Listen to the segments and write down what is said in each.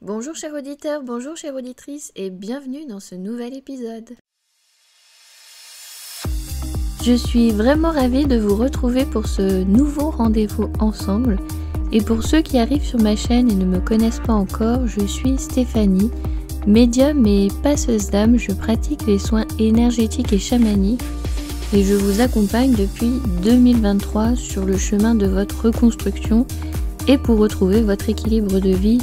Bonjour chers auditeurs, bonjour chères auditrices et bienvenue dans ce nouvel épisode. Je suis vraiment ravie de vous retrouver pour ce nouveau rendez-vous ensemble. Et pour ceux qui arrivent sur ma chaîne et ne me connaissent pas encore, je suis Stéphanie, médium et passeuse d'âme. Je pratique les soins énergétiques et chamaniques et je vous accompagne depuis 2023 sur le chemin de votre reconstruction et pour retrouver votre équilibre de vie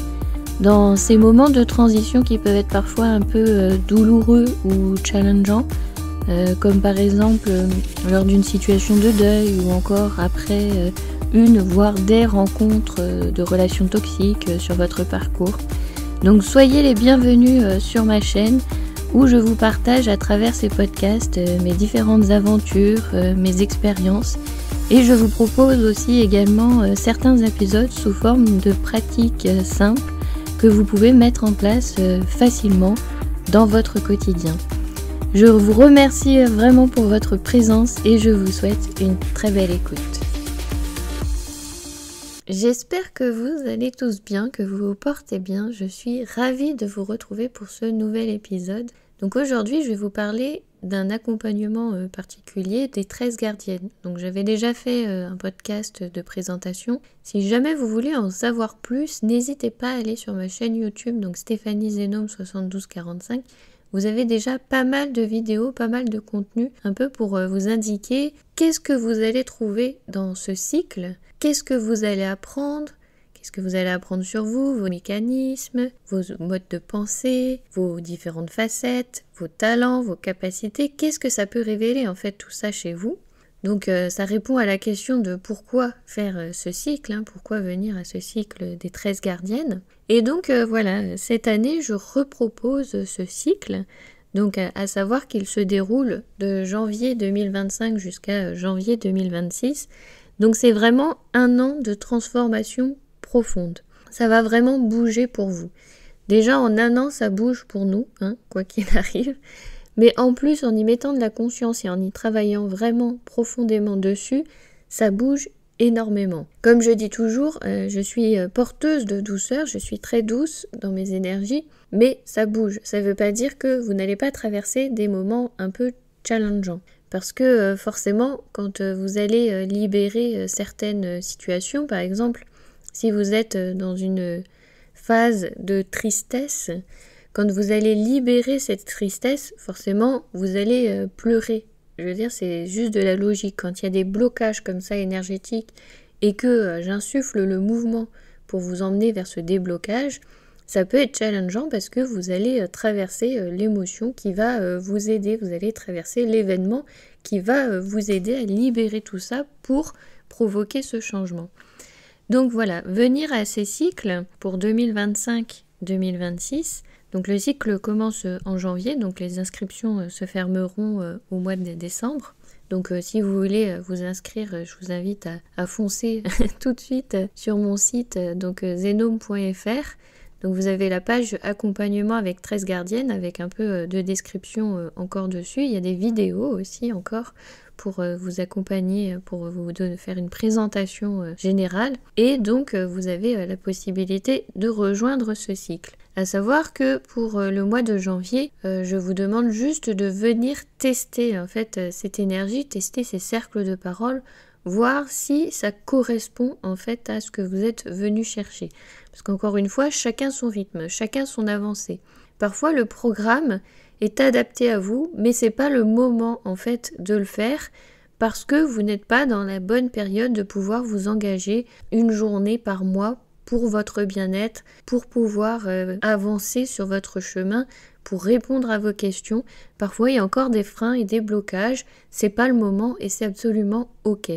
dans ces moments de transition qui peuvent être parfois un peu douloureux ou challengeants, comme par exemple lors d'une situation de deuil ou encore après une voire des rencontres de relations toxiques sur votre parcours. Donc soyez les bienvenus sur ma chaîne où je vous partage à travers ces podcasts mes différentes aventures, mes expériences et je vous propose aussi également certains épisodes sous forme de pratiques simples que vous pouvez mettre en place facilement dans votre quotidien. Je vous remercie vraiment pour votre présence et je vous souhaite une très belle écoute. J'espère que vous allez tous bien, que vous vous portez bien. Je suis ravie de vous retrouver pour ce nouvel épisode. Donc aujourd'hui, je vais vous parler d'un accompagnement particulier des 13 gardiennes. Donc j'avais déjà fait un podcast de présentation. Si jamais vous voulez en savoir plus, n'hésitez pas à aller sur ma chaîne YouTube, donc Stéphanie Zenome 7245. Vous avez déjà pas mal de vidéos, pas mal de contenu, un peu pour vous indiquer qu'est-ce que vous allez trouver dans ce cycle, qu'est-ce que vous allez apprendre, qu'est-ce que vous allez apprendre sur vous, vos mécanismes, vos modes de pensée, vos différentes facettes, vos talents, vos capacités, qu'est-ce que ça peut révéler en fait tout ça chez vous. Donc ça répond à la question de pourquoi faire ce cycle, pourquoi venir à ce cycle des 13 gardiennes. Et donc voilà, cette année je repropose ce cycle, donc à savoir qu'il se déroule de janvier 2025 jusqu'à janvier 2026. Donc c'est vraiment un an de transformation profonde. Ça va vraiment bouger pour vous. Déjà en un an ça bouge pour nous, quoi qu'il arrive. Mais en plus, en y mettant de la conscience et en y travaillant vraiment profondément dessus, ça bouge énormément. Comme je dis toujours, je suis porteuse de douceur, je suis très douce dans mes énergies, mais ça bouge. Ça ne veut pas dire que vous n'allez pas traverser des moments un peu challengeants. Parce que forcément, quand vous allez libérer certaines situations, par exemple, si vous êtes dans une phase de tristesse, quand vous allez libérer cette tristesse, forcément, vous allez pleurer. Je veux dire, c'est juste de la logique. Quand il y a des blocages comme ça énergétiques et que j'insuffle le mouvement pour vous emmener vers ce déblocage, ça peut être challengeant parce que vous allez traverser l'émotion qui va vous aider. Vous allez traverser l'événement qui va vous aider à libérer tout ça pour provoquer ce changement. Donc voilà, venir à ces cycles pour 2025-2026. Donc le cycle commence en janvier, donc les inscriptions se fermeront au mois de décembre. Donc si vous voulez vous inscrire, je vous invite à foncer tout de suite sur mon site, donc zenome.fr. Donc vous avez la page accompagnement avec 13 gardiennes avec un peu de description encore dessus. Il y a des vidéos aussi encore pour vous accompagner, pour vous faire une présentation générale. Et donc vous avez la possibilité de rejoindre ce cycle. À savoir que pour le mois de janvier, je vous demande juste de venir tester en fait cette énergie, tester ces cercles de parole, voir si ça correspond en fait à ce que vous êtes venu chercher. Parce qu'encore une fois, chacun son rythme, chacun son avancée. Parfois le programme est adapté à vous, mais c'est pas le moment en fait de le faire parce que vous n'êtes pas dans la bonne période de pouvoir vous engager une journée par mois pour votre bien-être, pour pouvoir avancer sur votre chemin, pour répondre à vos questions. Parfois, il y a encore des freins et des blocages, c'est pas le moment et c'est absolument ok.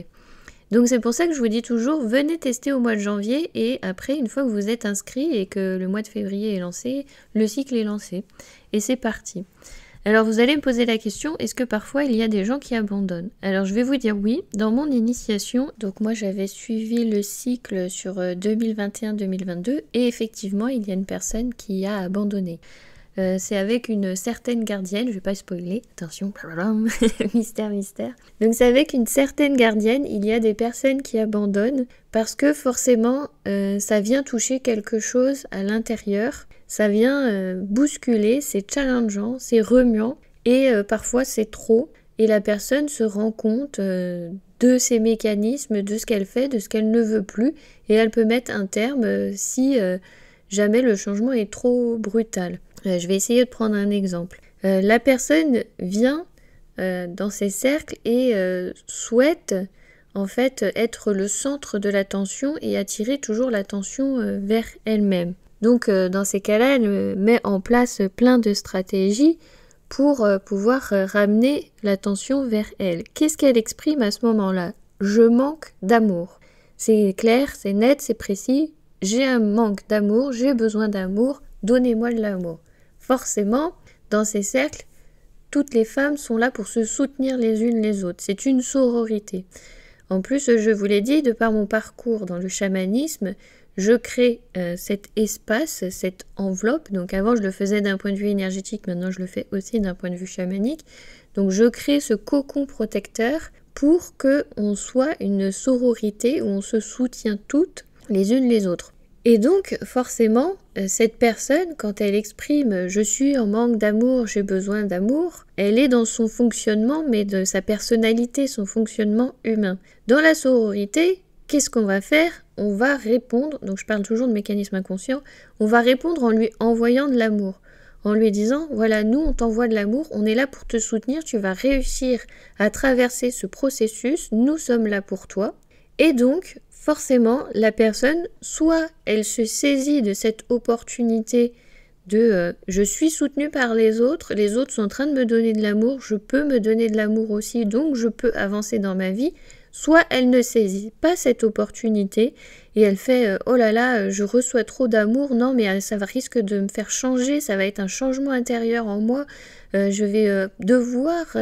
Donc c'est pour ça que je vous dis toujours, venez tester au mois de janvier et après, une fois que vous êtes inscrit et que le mois de février est lancé, le cycle est lancé. Et c'est parti. Alors vous allez me poser la question, est-ce que parfois il y a des gens qui abandonnent? Alors je vais vous dire oui, dans mon initiation, donc moi j'avais suivi le cycle sur 2021-2022 et effectivement il y a une personne qui a abandonné. C'est avec une certaine gardienne, je vais pas spoiler, attention, mystère. Donc c'est avec une certaine gardienne, il y a des personnes qui abandonnent parce que forcément ça vient toucher quelque chose à l'intérieur. ça vient bousculer, c'est challengeant, c'est remuant et parfois c'est trop. Et la personne se rend compte de ses mécanismes, de ce qu'elle fait, de ce qu'elle ne veut plus et elle peut mettre un terme si jamais le changement est trop brutal. Je vais essayer de prendre un exemple. La personne vient dans ses cercles et souhaite en fait être le centre de l'attention et attirer toujours l'attention vers elle-même. Donc dans ces cas-là, elle met en place plein de stratégies pour pouvoir ramener l'attention vers elle. Qu'est-ce qu'elle exprime à ce moment-là? Je manque d'amour. C'est clair, c'est net, c'est précis. J'ai un manque d'amour, j'ai besoin d'amour, donnez-moi de l'amour. Forcément, dans ces cercles, toutes les femmes sont là pour se soutenir les unes les autres. C'est une sororité. En plus, je vous l'ai dit, de par mon parcours dans le chamanisme, je crée cet espace, cette enveloppe. Donc avant, je le faisais d'un point de vue énergétique, maintenant je le fais aussi d'un point de vue chamanique. Donc je crée ce cocon protecteur pour qu'on soit une sororité où on se soutient toutes les unes les autres. Et donc, forcément, cette personne, quand elle exprime « je suis en manque d'amour, j'ai besoin d'amour », elle est dans son fonctionnement, mais de sa personnalité, son fonctionnement humain. Dans la sororité, qu'est-ce qu'on va faire? On va répondre, donc je parle toujours de mécanisme inconscient, on va répondre en lui envoyant de l'amour. En lui disant, voilà, nous on t'envoie de l'amour, on est là pour te soutenir, tu vas réussir à traverser ce processus, nous sommes là pour toi. Et donc, forcément, la personne, soit elle se saisit de cette opportunité de je suis soutenue par les autres sont en train de me donner de l'amour, je peux me donner de l'amour aussi, donc je peux avancer dans ma vie, soit elle ne saisit pas cette opportunité et elle fait oh là là, je reçois trop d'amour, non mais ça va risque de me faire changer, ça va être un changement intérieur en moi, je vais devoir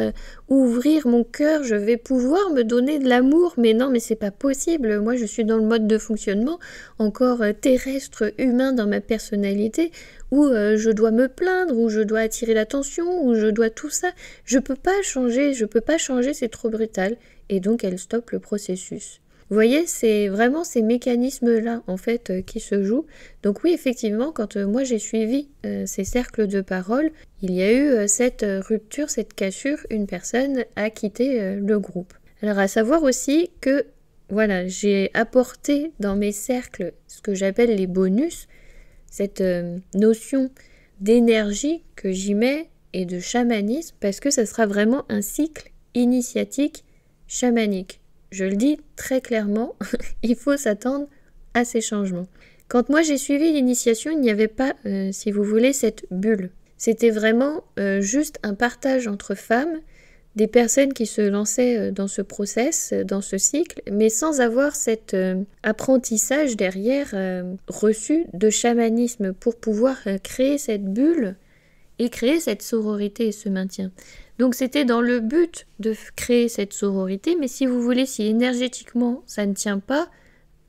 ouvrir mon cœur, je vais pouvoir me donner de l'amour, mais non mais c'est pas possible, moi je suis dans le mode de fonctionnement encore terrestre, humain dans ma personnalité, où je dois me plaindre, où je dois attirer l'attention, où je dois tout ça, je peux pas changer, c'est trop brutal. Et donc elle stoppe le processus. Vous voyez, c'est vraiment ces mécanismes-là, en fait, qui se jouent. Donc oui, effectivement, quand moi j'ai suivi ces cercles de parole, il y a eu cette rupture, cette cassure, une personne a quitté le groupe. Alors à savoir aussi que, voilà, j'ai apporté dans mes cercles ce que j'appelle les bonus, cette notion d'énergie que j'y mets et de chamanisme, parce que ça sera vraiment un cycle initiatique chamanique. Je le dis très clairement, il faut s'attendre à ces changements. Quand moi j'ai suivi l'initiation, il n'y avait pas, si vous voulez, cette bulle. C'était vraiment juste un partage entre femmes, des personnes qui se lançaient dans ce process, dans ce cycle, mais sans avoir cet apprentissage derrière reçu de chamanisme pour pouvoir créer cette bulle et créer cette sororité et ce maintien. Donc c'était dans le but de créer cette sororité, mais si vous voulez, si énergétiquement ça ne tient pas,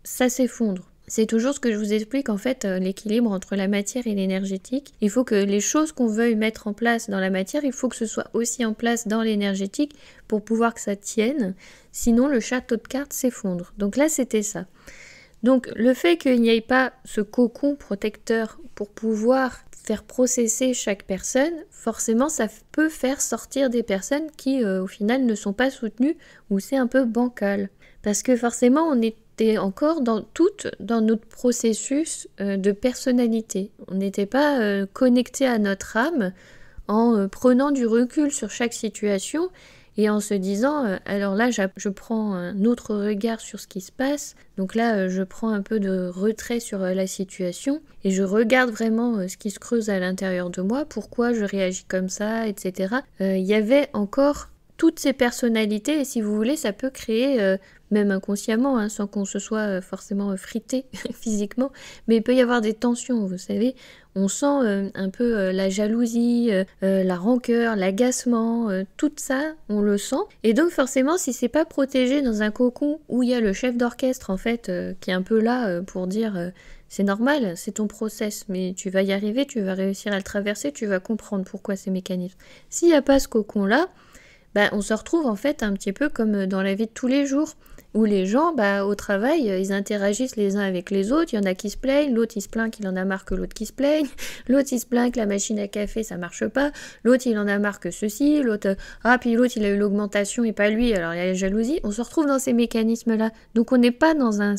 ça s'effondre. C'est toujours ce que je vous explique, en fait, l'équilibre entre la matière et l'énergétique. Il faut que les choses qu'on veuille mettre en place dans la matière, il faut que ce soit aussi en place dans l'énergétique pour pouvoir que ça tienne. Sinon, le château de cartes s'effondre. Donc là, c'était ça. Donc le fait qu'il n'y ait pas ce cocon protecteur pour pouvoir faire processer chaque personne, forcément ça peut faire sortir des personnes qui au final ne sont pas soutenues ou c'est un peu bancal. Parce que forcément on était encore toutes dans notre processus de personnalité. On n'était pas connecté à notre âme en prenant du recul sur chaque situation et en se disant, alors là, je prends un autre regard sur ce qui se passe. Donc là, je prends un peu de retrait sur la situation et je regarde vraiment ce qui se creuse à l'intérieur de moi, pourquoi je réagis comme ça, etc. Il y avait encore toutes ces personnalités et si vous voulez, ça peut créer, même inconsciemment, hein, sans qu'on se soit forcément frité physiquement, mais il peut y avoir des tensions, vous savez. On sent un peu la jalousie, la rancœur, l'agacement, tout ça, on le sent. Et donc forcément, si c'est pas protégé dans un cocon où il y a le chef d'orchestre en fait, qui est un peu là pour dire c'est normal, c'est ton process, mais tu vas y arriver, tu vas réussir à le traverser, tu vas comprendre pourquoi ces mécanismes. S'il n'y a pas ce cocon-là, on se retrouve en fait un petit peu comme dans la vie de tous les jours. où les gens, au travail, ils interagissent les uns avec les autres, il y en a qui se plaignent, l'autre il se plaint qu'il en a marre que l'autre qui se plaigne, l'autre il se plaint que la machine à café ça marche pas, l'autre il en a marre que ceci, l'autre, puis l'autre il a eu l'augmentation et pas lui, alors il y a la jalousie, on se retrouve dans ces mécanismes-là. Donc on n'est pas dans un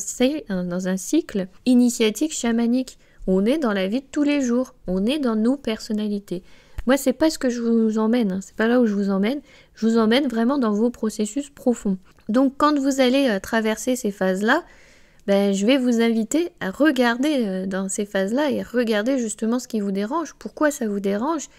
cycle initiatique chamanique, on est dans la vie de tous les jours, on est dans nos personnalités. Moi, c'est pas ce que je vous emmène, c'est pas là où je vous emmène vraiment dans vos processus profonds. Donc, quand vous allez traverser ces phases-là, je vais vous inviter à regarder dans ces phases-là et regarder justement ce qui vous dérange, pourquoi ça vous dérange,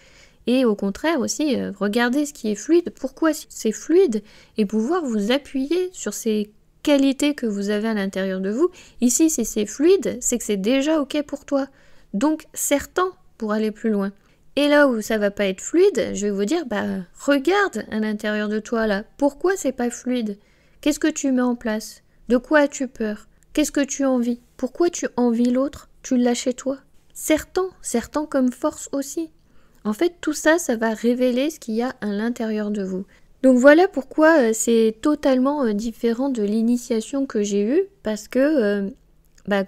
et au contraire aussi, regardez ce qui est fluide, pourquoi c'est fluide, et pouvoir vous appuyer sur ces qualités que vous avez à l'intérieur de vous. Ici, si c'est fluide, c'est que c'est déjà OK pour toi. Donc, serre-t'en pour aller plus loin. Et là où ça va pas être fluide, je vais vous dire, regarde à l'intérieur de toi là, pourquoi c'est pas fluide? Qu'est-ce que tu mets en place? De quoi as-tu peur? Qu'est-ce que tu envies? Pourquoi tu envies l'autre? Tu l'as chez toi? Serre-t'en comme force aussi. En fait, tout ça, ça va révéler ce qu'il y a à l'intérieur de vous. Donc voilà pourquoi c'est totalement différent de l'initiation que j'ai eue, parce que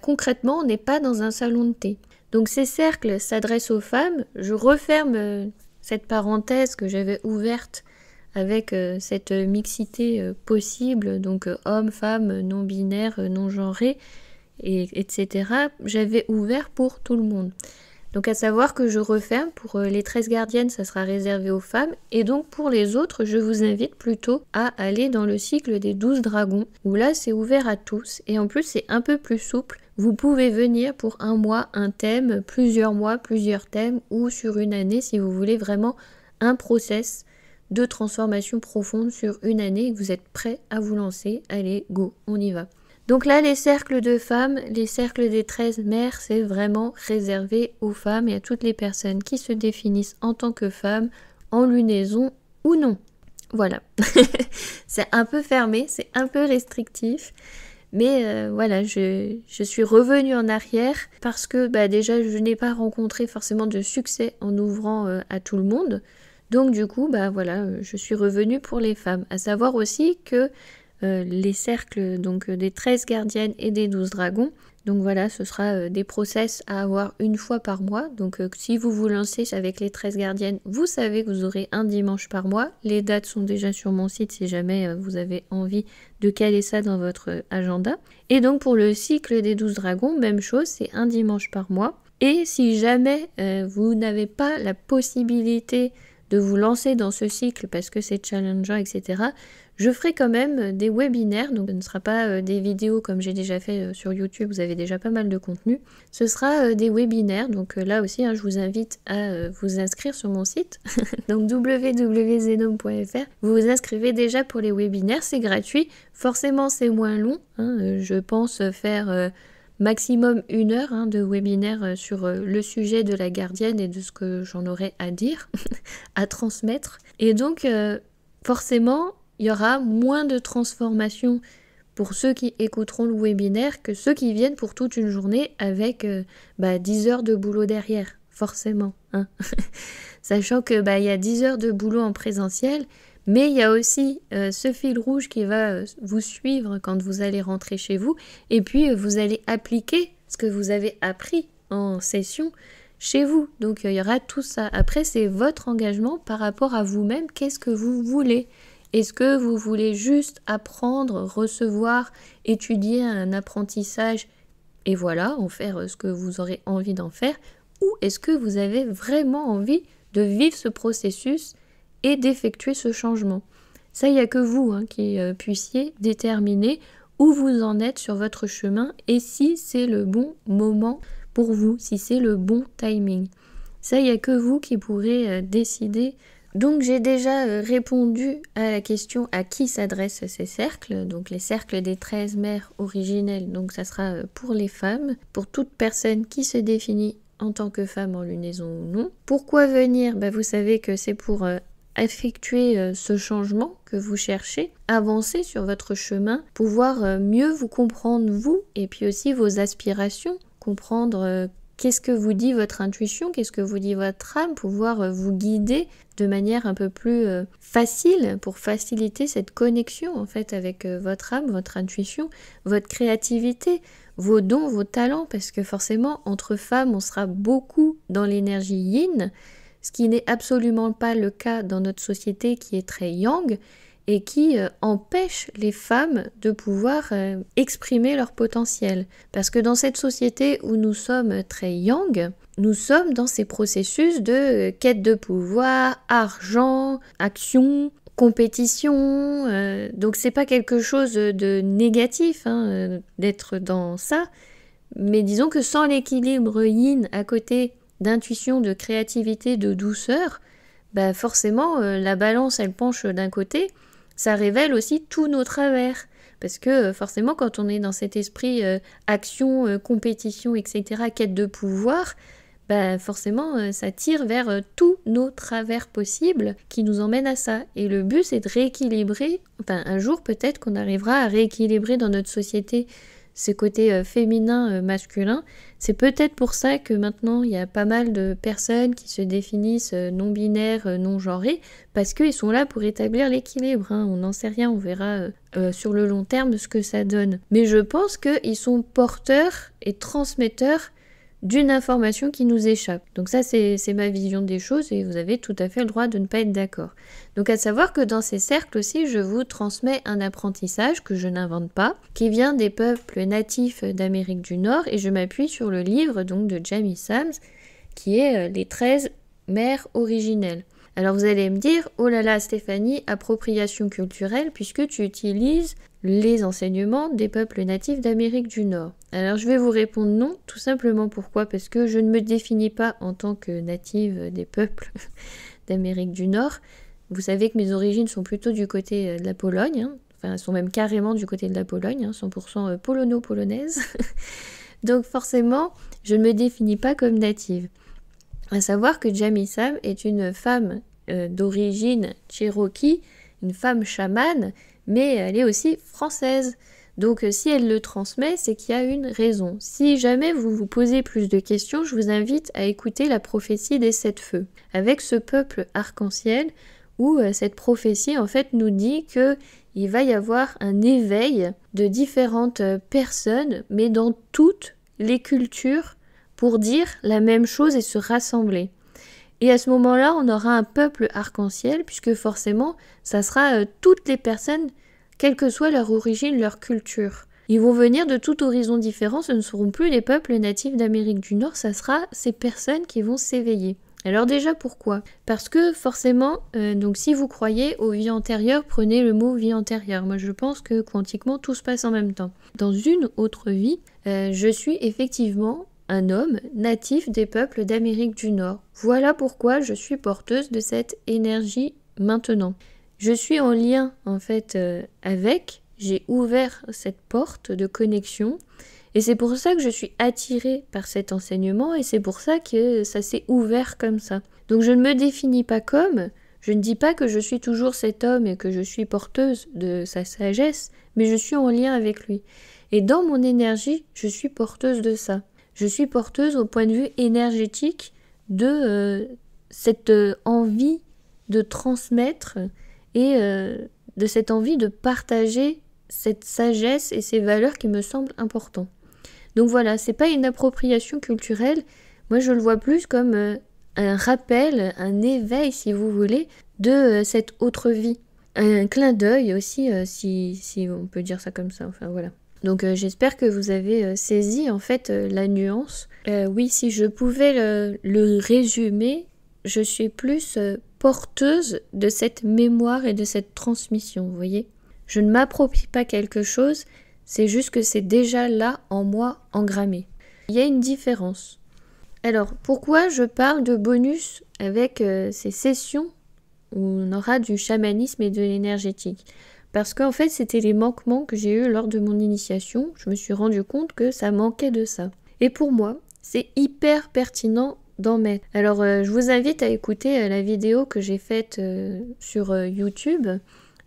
concrètement, on n'est pas dans un salon de thé. Donc ces cercles s'adressent aux femmes. Je referme cette parenthèse que j'avais ouverte avec cette mixité possible, donc hommes, femmes, non-binaires, non-genrés, etc. J'avais ouvert pour tout le monde. Donc à savoir que je referme, pour les 13 gardiennes, ça sera réservé aux femmes, et donc pour les autres, je vous invite plutôt à aller dans le cycle des 12 dragons, où là c'est ouvert à tous, et en plus c'est un peu plus souple. Vous pouvez venir pour un mois, un thème, plusieurs mois, plusieurs thèmes, ou sur une année si vous voulez vraiment un process de transformation profonde sur une année et que vous êtes prêt à vous lancer. Allez, go, on y va. Donc là, les cercles de femmes, les cercles des 13 mères, c'est vraiment réservé aux femmes et à toutes les personnes qui se définissent en tant que femmes, en lunaison ou non. Voilà. C'est un peu fermé, c'est un peu restrictif. Mais voilà, je suis revenue en arrière parce que déjà, je n'ai pas rencontré forcément de succès en ouvrant à tout le monde. Donc du coup, voilà, je suis revenue pour les femmes. À savoir aussi que les cercles donc des 13 gardiennes et des 12 dragons, donc voilà, ce sera des process à avoir une fois par mois. Donc si vous vous lancez avec les 13 gardiennes, vous savez que vous aurez un dimanche par mois. Les dates sont déjà sur mon site si jamais vous avez envie de caler ça dans votre agenda. Et donc pour le cycle des 12 dragons, même chose, c'est un dimanche par mois. Et si jamais vous n'avez pas la possibilité de vous lancer dans ce cycle parce que c'est challengeant, etc., je ferai quand même des webinaires, donc ce ne sera pas des vidéos comme j'ai déjà fait sur YouTube, vous avez déjà pas mal de contenu. Ce sera des webinaires, donc là aussi je vous invite à vous inscrire sur mon site, donc www.zenome.fr. Vous vous inscrivez déjà pour les webinaires, c'est gratuit, forcément c'est moins long, je pense faire maximum 1 heure de webinaire sur le sujet de la gardienne et de ce que j'en aurai à dire, à transmettre. Et donc forcément, il y aura moins de transformation pour ceux qui écouteront le webinaire que ceux qui viennent pour toute une journée avec 10 heures de boulot derrière, forcément. Sachant que y a 10 heures de boulot en présentiel, mais il y a aussi ce fil rouge qui va vous suivre quand vous allez rentrer chez vous, et puis vous allez appliquer ce que vous avez appris en session chez vous. Donc il y aura tout ça. Après, c'est votre engagement par rapport à vous-même. Qu'est-ce que vous voulez ? Est-ce que vous voulez juste apprendre, recevoir, étudier un apprentissage et voilà, en faire ce que vous aurez envie d'en faire? Ou est-ce que vous avez vraiment envie de vivre ce processus et d'effectuer ce changement? Ça, il n'y a que vous qui puissiez déterminer où vous en êtes sur votre chemin et si c'est le bon moment pour vous, si c'est le bon timing. Ça, il n'y a que vous qui pourrez décider. Donc j'ai déjà répondu à la question à qui s'adressent ces cercles, donc les cercles des 13 mères originelles, donc ça sera pour les femmes, pour toute personne qui se définit en tant que femme en lunaison ou non. Pourquoi venir ? Vous savez que c'est pour effectuer ce changement que vous cherchez, avancer sur votre chemin, pouvoir mieux vous comprendre vous et puis aussi vos aspirations, comprendre qu'est-ce que vous dit votre intuition, qu'est-ce que vous dit votre âme, pouvoir vous guider de manière un peu plus facile pour faciliter cette connexion en fait avec votre âme, votre intuition, votre créativité, vos dons, vos talents, parce que forcément entre femmes on sera beaucoup dans l'énergie yin, ce qui n'est absolument pas le cas dans notre société qui est très yang et qui empêche les femmes de pouvoir exprimer leur potentiel. Parce que dans cette société où nous sommes très yang, nous sommes dans ces processus de quête de pouvoir, argent, action, compétition. Donc c'est pas quelque chose de négatif d'être dans ça, mais disons que sans l'équilibre yin à côté d'intuition, de créativité, de douceur, bah forcément la balance elle penche d'un côté. Ça révèle aussi tous nos travers. Parce que forcément, quand on est dans cet esprit action, compétition, etc., quête de pouvoir, bah forcément, ça tire vers tous nos travers possibles qui nous emmènent à ça. Et le but, c'est de rééquilibrer. Enfin, un jour, peut-être qu'on arrivera à rééquilibrer dans notre société ce côté féminin, masculin. C'est peut-être pour ça que maintenant, il y a pas mal de personnes qui se définissent non-binaires, non-genrées, parce qu'ils sont là pour établir l'équilibre. On n'en sait rien, on verra sur le long terme ce que ça donne. Mais je pense qu'ils sont porteurs et transmetteurs d'une information qui nous échappe. Donc ça, c'est ma vision des choses et vous avez tout à fait le droit de ne pas être d'accord. Donc à savoir que dans ces cercles aussi, je vous transmets un apprentissage que je n'invente pas, qui vient des peuples natifs d'Amérique du Nord et je m'appuie sur le livre donc de Jamie Sams, qui est Les 13 mères originelles. Alors vous allez me dire, oh là là Stéphanie, appropriation culturelle, puisque tu utilises les enseignements des peuples natifs d'Amérique du Nord. Alors je vais vous répondre non, tout simplement pourquoi ? Parce que je ne me définis pas en tant que native des peuples d'Amérique du Nord. Vous savez que mes origines sont plutôt du côté de la Pologne, enfin elles sont même carrément du côté de la Pologne, 100% polono-polonaise. Donc forcément, je ne me définis pas comme native. À savoir que Jamie Sam est une femme d'origine cherokee, une femme chamane, mais elle est aussi française. Donc si elle le transmet, c'est qu'il y a une raison. Si jamais vous vous posez plus de questions, je vous invite à écouter la prophétie des 7 feux. Avec ce peuple arc-en-ciel, où cette prophétie en fait nous dit qu'il va y avoir un éveil de différentes personnes, mais dans toutes les cultures, pour dire la même chose et se rassembler. Et à ce moment-là, on aura un peuple arc-en-ciel, puisque forcément, ça sera toutes les personnes, quelle que soit leur origine, leur culture. Ils vont venir de tout horizon différent, ce ne seront plus les peuples natifs d'Amérique du Nord, ça sera ces personnes qui vont s'éveiller. Alors déjà, pourquoi ? Parce que forcément, donc si vous croyez aux vies antérieures, prenez le mot vie antérieure. Moi, je pense que quantiquement, tout se passe en même temps. Dans une autre vie, je suis effectivement un homme natif des peuples d'Amérique du Nord. Voilà pourquoi je suis porteuse de cette énergie maintenant. Je suis en lien en fait avec, j'ai ouvert cette porte de connexion et c'est pour ça que je suis attirée par cet enseignement et c'est pour ça que ça s'est ouvert comme ça. Donc je ne me définis pas comme, je ne dis pas que je suis toujours cet homme et que je suis porteuse de sa sagesse, mais je suis en lien avec lui. Et dans mon énergie, je suis porteuse de ça. Je suis porteuse au point de vue énergétique de cette envie de transmettre et de cette envie de partager cette sagesse et ces valeurs qui me semblent importantes. Donc voilà, c'est pas une appropriation culturelle, moi je le vois plus comme un rappel, un éveil si vous voulez, de cette autre vie. Un clin d'œil aussi, si on peut dire ça comme ça, enfin voilà. Donc j'espère que vous avez saisi en fait la nuance. Oui, si je pouvais le résumer, je suis plus porteuse de cette mémoire et de cette transmission, vous voyez. Je ne m'approprie pas quelque chose, c'est juste que c'est déjà là en moi, engrammé. Il y a une différence. Alors, pourquoi je parle de bonus avec ces sessions où on aura du chamanisme et de l'énergétique ? Parce qu'en fait, c'était les manquements que j'ai eus lors de mon initiation. Je me suis rendu compte que ça manquait de ça. Et pour moi, c'est hyper pertinent d'en mettre. Alors, je vous invite à écouter la vidéo que j'ai faite sur YouTube,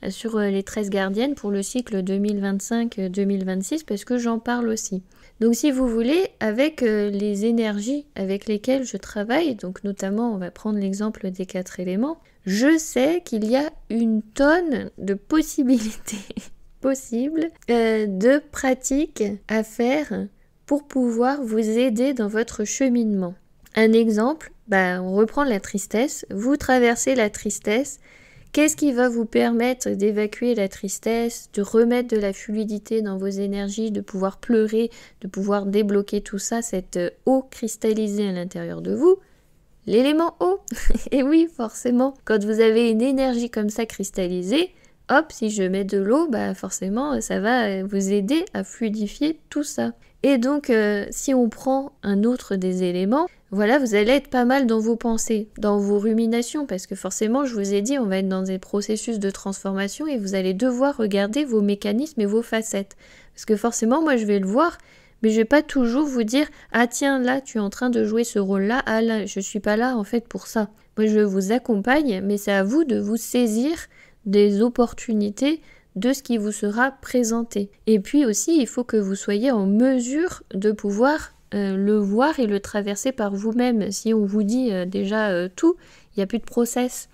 sur les 13 gardiennes pour le cycle 2025-2026, parce que j'en parle aussi. Donc si vous voulez, avec les énergies avec lesquelles je travaille, donc notamment on va prendre l'exemple des 4 éléments, je sais qu'il y a une tonne de possibilités possibles, de pratiques à faire pour pouvoir vous aider dans votre cheminement. Un exemple, on reprend la tristesse, vous traversez la tristesse. Qu'est-ce qui va vous permettre d'évacuer la tristesse, de remettre de la fluidité dans vos énergies, de pouvoir pleurer, de pouvoir débloquer tout ça, cette eau cristallisée à l'intérieur de vous? L'élément eau. Et oui, forcément, quand vous avez une énergie comme ça cristallisée, hop, si je mets de l'eau, forcément, ça va vous aider à fluidifier tout ça. Et donc, si on prend un autre des éléments, voilà, vous allez être pas mal dans vos pensées, dans vos ruminations, parce que forcément, je vous ai dit, on va être dans des processus de transformation et vous allez devoir regarder vos mécanismes et vos facettes. Parce que forcément, moi, je vais le voir, mais je vais pas toujours vous dire « Ah tiens, là, tu es en train de jouer ce rôle-là, ah là, je suis pas là, en fait, pour ça. » Moi, je vous accompagne, mais c'est à vous de vous saisir des opportunités de ce qui vous sera présenté. Et puis aussi, il faut que vous soyez en mesure de pouvoir le voir et le traverser par vous-même. Si on vous dit déjà tout, il n'y a plus de process.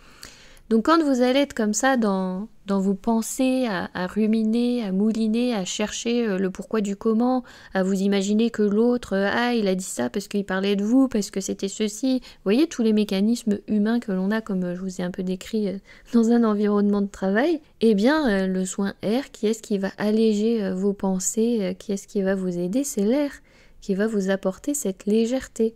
Donc quand vous allez être comme ça dans vos pensées, à ruminer, à mouliner, à chercher le pourquoi du comment, à vous imaginer que l'autre, il a dit ça parce qu'il parlait de vous, parce que c'était ceci. Vous voyez tous les mécanismes humains que l'on a, comme je vous ai un peu décrit dans un environnement de travail. Eh bien, le soin air, qui est-ce qui va alléger vos pensées, qui est-ce qui va vous aider? C'est l'air qui va vous apporter cette légèreté.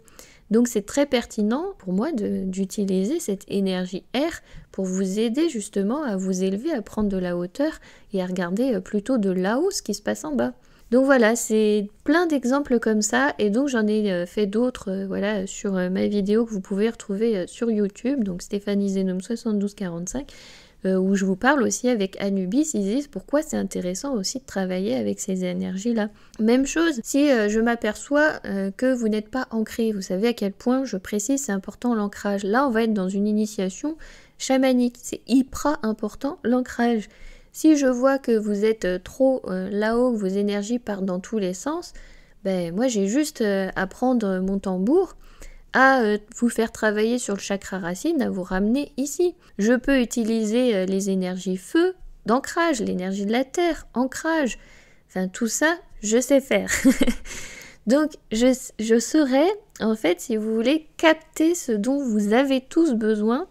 Donc c'est très pertinent pour moi d'utiliser cette énergie air pour vous aider justement à vous élever, à prendre de la hauteur et à regarder plutôt de là-haut ce qui se passe en bas. Donc voilà, c'est plein d'exemples comme ça et donc j'en ai fait d'autres sur ma vidéo que vous pouvez retrouver sur YouTube, donc Stéphanie Zenum 7245. Où je vous parle aussi avec Anubis Isis, pourquoi c'est intéressant aussi de travailler avec ces énergies-là. Même chose, si je m'aperçois que vous n'êtes pas ancré, vous savez à quel point, je précise, c'est important l'ancrage. Là, on va être dans une initiation chamanique, c'est hyper important l'ancrage. Si je vois que vous êtes trop là-haut, que vos énergies partent dans tous les sens, moi j'ai juste à prendre mon tambour, à vous faire travailler sur le chakra racine, à vous ramener ici. Je peux utiliser les énergies feu, d'ancrage, l'énergie de la terre, ancrage. Enfin, tout ça, je sais faire. Donc, je saurais, en fait, si vous voulez, capter ce dont vous avez tous besoin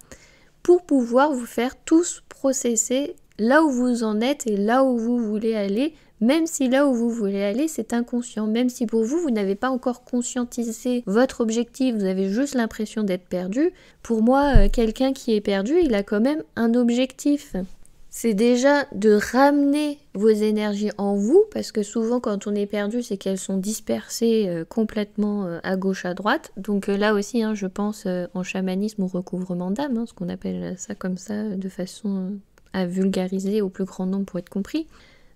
pour pouvoir vous faire tous processer là où vous en êtes et là où vous voulez aller, même si là où vous voulez aller, c'est inconscient. Même si pour vous, vous n'avez pas encore conscientisé votre objectif, vous avez juste l'impression d'être perdu. Pour moi, quelqu'un qui est perdu, il a quand même un objectif. C'est déjà de ramener vos énergies en vous, parce que souvent quand on est perdu, c'est qu'elles sont dispersées complètement à gauche, à droite. Donc là aussi, je pense en chamanisme au recouvrement d'âme, ce qu'on appelle ça comme ça, de façon à vulgariser au plus grand nombre pour être compris.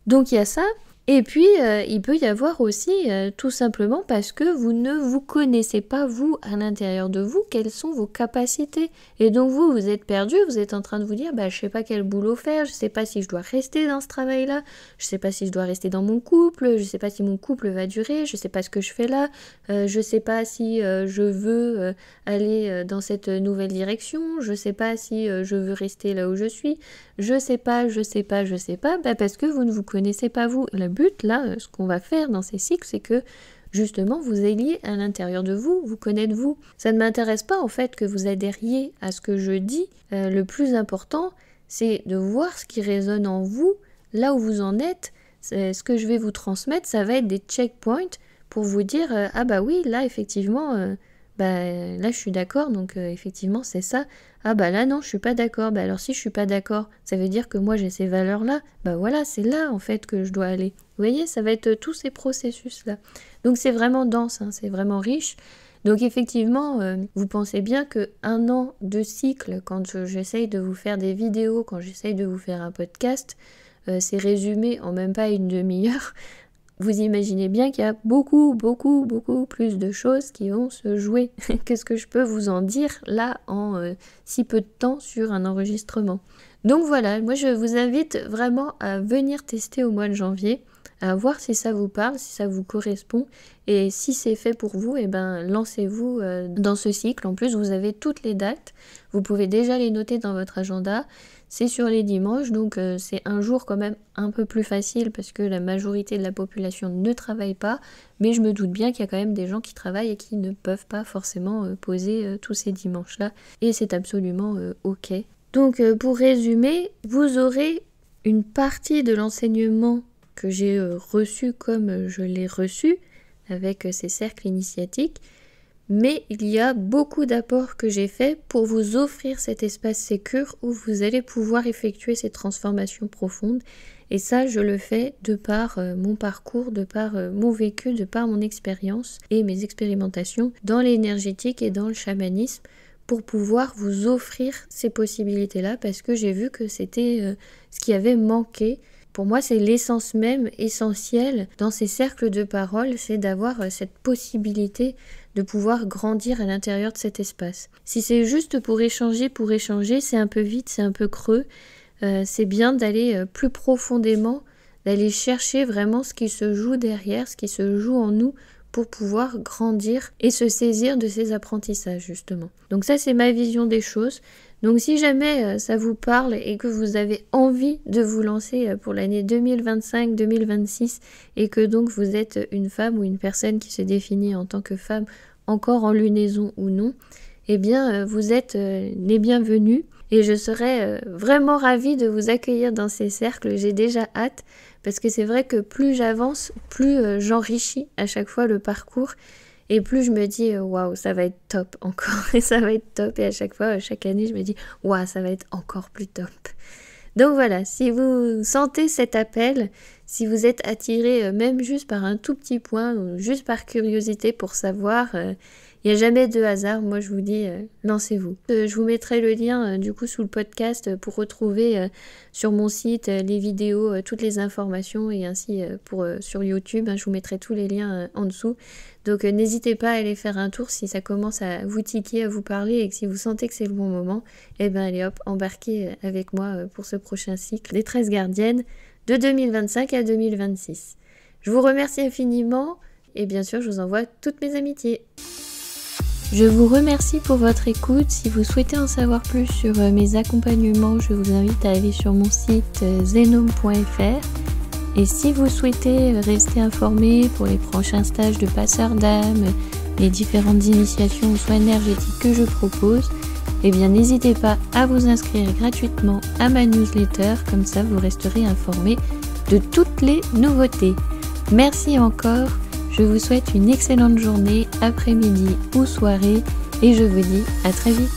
Donc il y a ça, et puis il peut y avoir aussi tout simplement parce que vous ne vous connaissez pas vous à l'intérieur de vous, quelles sont vos capacités. Et donc vous êtes perdu, vous êtes en train de vous dire je sais pas quel boulot faire, je sais pas si je dois rester dans ce travail-là, je sais pas si je dois rester dans mon couple, je sais pas si mon couple va durer, je sais pas ce que je fais là, je sais pas si je veux aller dans cette nouvelle direction, je sais pas si je veux rester là où je suis, je sais pas, parce que vous ne vous connaissez pas vous. Le but là, ce qu'on va faire dans ces cycles, c'est que justement vous ayez à l'intérieur de vous, vous connaître vous. Ça ne m'intéresse pas en fait que vous adhériez à ce que je dis. Le plus important, c'est de voir ce qui résonne en vous, là où vous en êtes. Ce que je vais vous transmettre, ça va être des checkpoints pour vous dire oui, là effectivement, là je suis d'accord, donc effectivement c'est ça. Là non, je suis pas d'accord. Alors si je suis pas d'accord, ça veut dire que moi j'ai ces valeurs-là. Voilà, c'est là en fait que je dois aller. Vous voyez, ça va être tous ces processus-là. Donc c'est vraiment dense, c'est vraiment riche. Donc effectivement, vous pensez bien que 1 an de cycle, quand j'essaye de vous faire des vidéos, quand j'essaye de vous faire un podcast, c'est résumé en même pas une demi-heure. Vous imaginez bien qu'il y a beaucoup plus de choses qui vont se jouer. Qu'est-ce que je peux vous en dire là en si peu de temps sur un enregistrement? Donc voilà, moi je vous invite vraiment à venir tester au mois de janvier, à voir si ça vous parle, si ça vous correspond. Et si c'est fait pour vous, lancez-vous dans ce cycle. En plus, vous avez toutes les dates. Vous pouvez déjà les noter dans votre agenda. C'est sur les dimanches, donc c'est un jour quand même un peu plus facile parce que la majorité de la population ne travaille pas. Mais je me doute bien qu'il y a quand même des gens qui travaillent et qui ne peuvent pas forcément poser tous ces dimanches-là. Et c'est absolument ok. Donc pour résumer, vous aurez une partie de l'enseignement que j'ai reçu comme je l'ai reçu avec ces cercles initiatiques. Mais il y a beaucoup d'apports que j'ai faits pour vous offrir cet espace sécure où vous allez pouvoir effectuer ces transformations profondes. Et ça, je le fais de par mon parcours, de par mon vécu, de par mon expérience et mes expérimentations dans l'énergétique et dans le chamanisme pour pouvoir vous offrir ces possibilités-là parce que j'ai vu que c'était ce qui avait manqué. Pour moi, c'est l'essence même essentielle dans ces cercles de parole, c'est d'avoir cette possibilité de pouvoir grandir à l'intérieur de cet espace. Si c'est juste pour échanger, c'est un peu vide, c'est un peu creux. C'est bien d'aller plus profondément, d'aller chercher vraiment ce qui se joue derrière, ce qui se joue en nous pour pouvoir grandir et se saisir de ces apprentissages justement. Donc ça, c'est ma vision des choses. Donc si jamais ça vous parle et que vous avez envie de vous lancer pour l'année 2025-2026 et que donc vous êtes une femme ou une personne qui se définit en tant que femme encore en lunaison ou non, eh bien vous êtes les bienvenus et je serais vraiment ravie de vous accueillir dans ces cercles. J'ai déjà hâte parce que c'est vrai que plus j'avance, plus j'enrichis à chaque fois le parcours. Et plus je me dis, waouh, ça va être top encore, et ça va être top. Et à chaque fois, chaque année, je me dis, waouh, ça va être encore plus top. Donc voilà, si vous sentez cet appel, si vous êtes attiré même juste par un tout petit point, ou juste par curiosité pour savoir, il n'y a jamais de hasard, moi je vous dis, lancez-vous. Je vous mettrai le lien du coup sous le podcast pour retrouver sur mon site les vidéos, toutes les informations et ainsi sur YouTube, je vous mettrai tous les liens en dessous. Donc n'hésitez pas à aller faire un tour si ça commence à vous tiquer, à vous parler et que si vous sentez que c'est le bon moment, allez hop, embarquez avec moi pour ce prochain cycle des 13 gardiennes de 2025 à 2026. Je vous remercie infiniment et bien sûr je vous envoie toutes mes amitiés. Je vous remercie pour votre écoute. Si vous souhaitez en savoir plus sur mes accompagnements, je vous invite à aller sur mon site zenome.fr. Et si vous souhaitez rester informé pour les prochains stages de passeur d'âme, les différentes initiations ou soins énergétiques que je propose, n'hésitez pas à vous inscrire gratuitement à ma newsletter, comme ça vous resterez informé de toutes les nouveautés. Merci encore. Je vous souhaite une excellente journée, après-midi ou soirée et je vous dis à très vite.